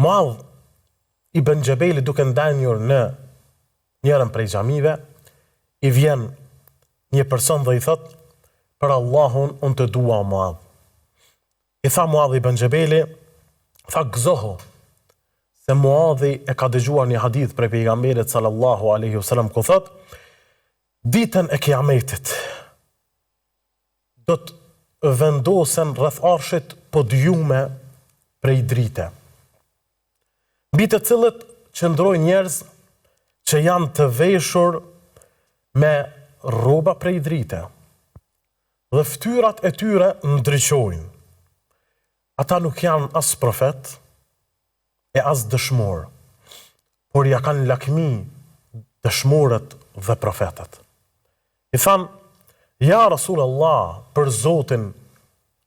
Muadh ibn Gjebeli duke ndenjur në njërën prej xhamive, i vjen një person dhe i thot, për Allahun unë të dua Muadh. I tha Muadh ibn Gjebeli, tha gëzohu, se Muadhi e ka dëgjuar një hadith prej pejgamberit sallallahu alaihi wasallam ku thot, ditën e kiametit do të vendosen rreth arshit podiume prej drite, mbi të cilët qëndrojnë njerëz që janë të veshur me rroba prej drite, dhe fytyrat e tyre ndriçojnë. Ata nuk janë as profet e as dëshmor, por ja kanë lakmi dëshmorët dhe profetët. I thanë, ja Rasulullah, për Zotin,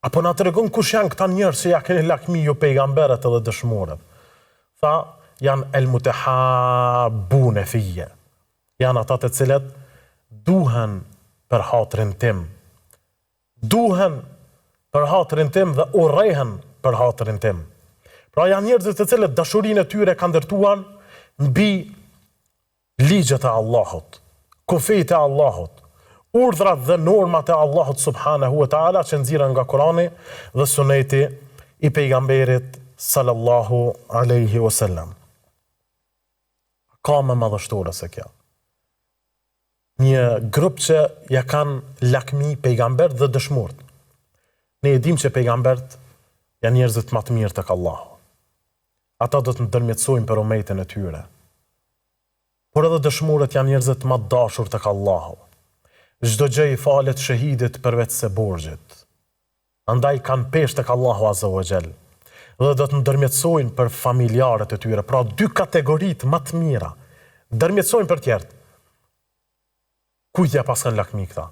apo na tregon kush janë këta njerëz që ja keni lakmi ju pejgamberët edhe dëshmorët? Tha, janë el mutehabune fije. Janë ata të cilët duhen për hatrin tim. Duhen për hatrin tim dhe urrehen për hatrin tim. Pra janë njerëzit të cilët dashurinë e tyre kanë ndërtuar mbi ligjet e Allahut, kufijtë e Allahut, urdhrat dhe normat e Allahut subhanahu wa taala që nxirren nga Kurani dhe Suneti i pejgamberit sallallahu alaihi wasallam. Ka më madhështore se kjo. Një grup që ja kanë lakmi pejgambert dhe dëshmort. Ne e dim që pejgambert janë njerëzit më të mirë tek Allahu. Ata do të ndërmjetësojnë për umetin e tyre. Por edhe dëshmorët janë njerëzit më dashur tek Allahu. Çdo gjë i falet shahidit përveç se borxhit. Andaj kanë peshë tek Allahu azza wa jall. Dhe do të ndërmjetësojnë për familjarët e tyre, pra dy kategoritë më të mira. Ndërmjetësojnë për tjerët. Kujt ja pas kanë lakmi këta?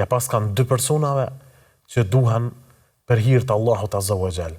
Ja pas kanë dy personave që duhen për hir të Allahut azza wa jall.